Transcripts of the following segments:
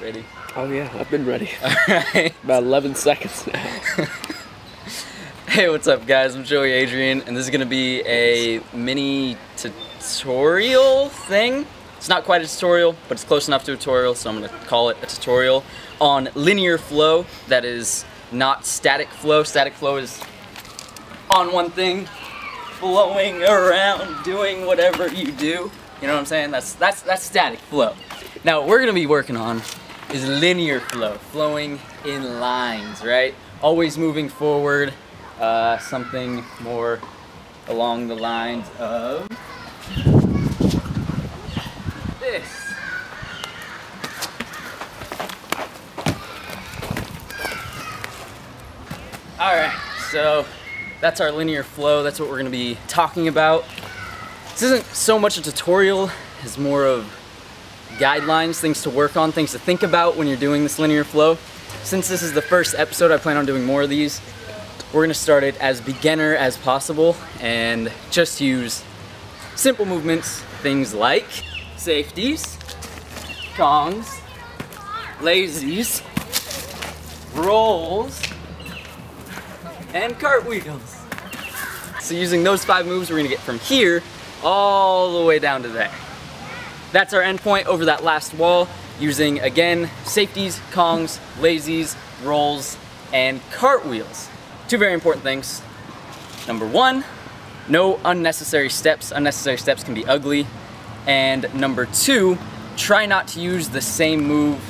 Ready? Oh yeah, I've been ready. Alright. About 11 seconds now. Hey, what's up guys? I'm Joey Adrian, and this is gonna be a mini tutorial thing. It's not quite a tutorial, but it's close enough to a tutorial, so I'm gonna call it a tutorial on linear flow. That is not static flow. Static flow is on one thing, flowing around, doing whatever you do. You know what I'm saying? That's static flow. Now what we're gonna be working on is linear flow, flowing in lines, right? Always moving forward, something more along the lines of this. Alright, so that's our linear flow. That's what we're gonna be talking about. This isn't so much a tutorial, it's more of guidelines, things to work on, things to think about when you're doing this linear flow. Since this is the first episode, I plan on doing more of these. We're gonna start it as beginner as possible and just use simple movements, things like safeties, kongs, lazies, rolls, and cartwheels. So using those 5 moves, we're gonna get from here all the way down to there. That's our endpoint over that last wall, using, again, safeties, kongs, lazies, rolls, and cartwheels. 2 very important things. Number 1, no unnecessary steps. Unnecessary steps can be ugly. And number 2, try not to use the same move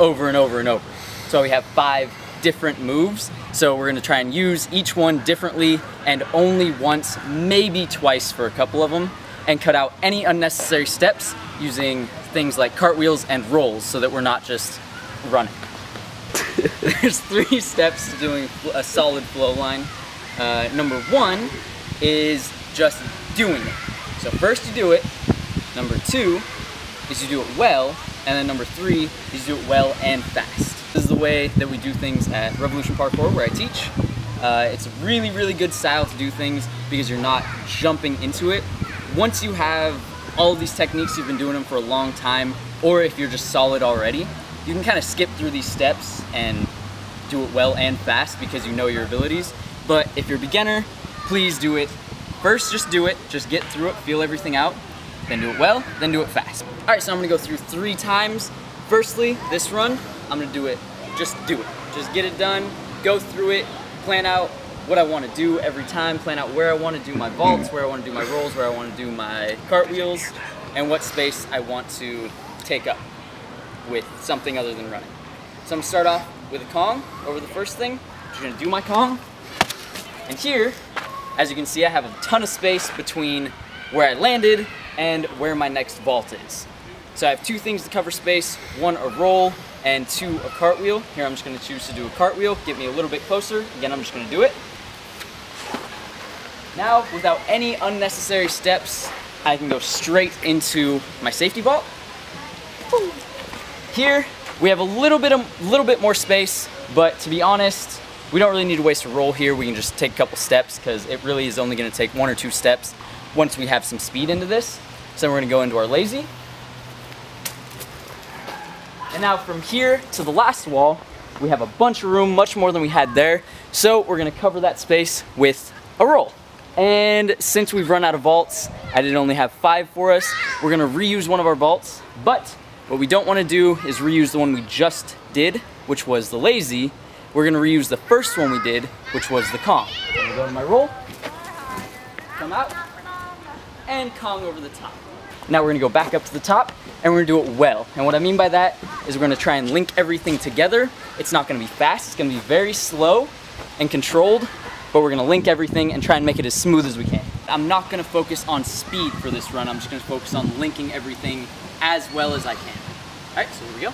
over and over and over. So we have 5 different moves. So we're gonna try and use each one differently and only once, maybe twice for a couple of them, and cut out any unnecessary steps using things like cartwheels and rolls so that we're not just running. There's 3 steps to doing a solid flow line. Number 1 is just doing it. So first you do it, number 2 is you do it well, and then number 3 is you do it well and fast. This is the way that we do things at Revolution Parkour where I teach. It's a really, really good style to do things because you're not jumping into it. Once you have all of these techniques, you've been doing them for a long time, or if you're just solid already, you can kind of skip through these steps and do it well and fast because you know your abilities. But if you're a beginner, please do it. First, just do it, just get through it, feel everything out, then do it well, then do it fast. All right, so I'm gonna go through 3 times. Firstly, this run, I'm gonna do it, just do it. Just get it done, go through it, plan out what I want to do every time, plan out where I want to do my vaults, where I want to do my rolls, where I want to do my cartwheels, and what space I want to take up with something other than running. So I'm gonna start off with a Kong over the first thing. I'm just gonna do my Kong. And here, as you can see, I have a ton of space between where I landed and where my next vault is. So I have 2 things to cover space, 1 a roll and 2 a cartwheel. Here I'm just gonna choose to do a cartwheel, get me a little bit closer. Again, I'm just gonna do it. Now, without any unnecessary steps, I can go straight into my safety vault. Here, we have a little bit more space, but to be honest, we don't really need to waste a roll here. We can just take a couple steps because it really is only gonna take 1 or 2 steps once we have some speed into this. So we're gonna go into our lazy. And now from here to the last wall, we have a bunch of room, much more than we had there. So we're gonna cover that space with a roll. And since we've run out of vaults, I did only have 5 for us. We're gonna reuse one of our vaults, but what we don't wanna do is reuse the one we just did, which was the lazy. We're gonna reuse the first one we did, which was the Kong. I'm gonna go to my roll, come out, and Kong over the top. Now we're gonna go back up to the top, and we're gonna do it well. And what I mean by that is we're gonna try and link everything together. It's not gonna be fast, it's gonna be very slow and controlled, but we're gonna link everything and try and make it as smooth as we can. I'm not gonna focus on speed for this run, I'm just gonna focus on linking everything as well as I can. All right, so here we go.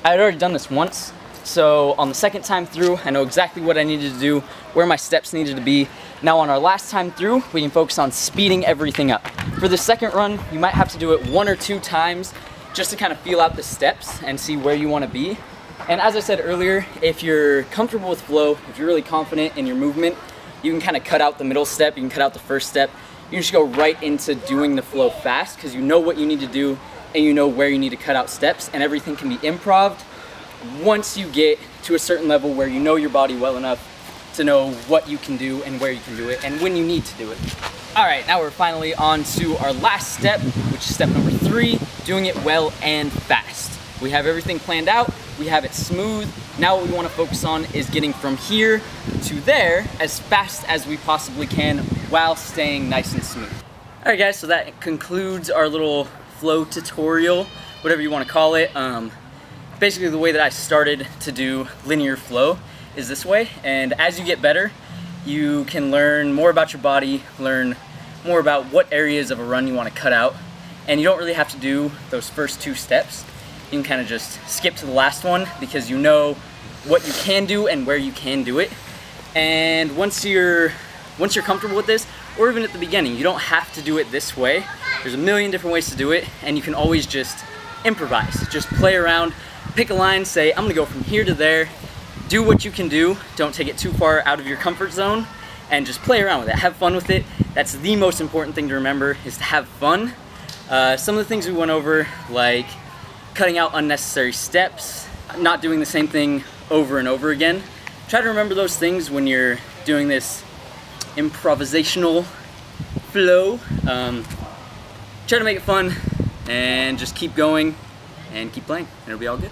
I had already done this once, so on the second time through, I know exactly what I needed to do, where my steps needed to be. Now on our last time through, we can focus on speeding everything up. For the second run, you might have to do it 1 or 2 times just to kind of feel out the steps and see where you want to be. And as I said earlier, if you're comfortable with flow, if you're really confident in your movement, you can kind of cut out the middle step, you can cut out the first step. You can just go right into doing the flow fast because you know what you need to do and you know where you need to cut out steps, and everything can be improv once you get to a certain level where you know your body well enough to know what you can do and where you can do it and when you need to do it. All right, now we're finally on to our last step, which is step number 3, doing it well and fast. We have everything planned out, we have it smooth. Now what we want to focus on is getting from here to there as fast as we possibly can while staying nice and smooth. All right guys, so that concludes our little flow tutorial, whatever you want to call it. Basically the way that I started to do linear flow is this way, and as you get better, you can learn more about your body, learn more about what areas of a run you want to cut out, and you don't really have to do those first 2 steps. You can kind of just skip to the last one because you know what you can do and where you can do it. And once you're comfortable with this, or even at the beginning, you don't have to do it this way. There's a million different ways to do it, and you can always just improvise. Just play around, pick a line, say, I'm gonna go from here to there. Do what you can do, don't take it too far out of your comfort zone, and just play around with it, have fun with it. That's the most important thing to remember, is to have fun. Some of the things we went over, like cutting out unnecessary steps, not doing the same thing over and over again. Try to remember those things when you're doing this improvisational flow. Try to make it fun, and just keep going, and keep playing, and it'll be all good.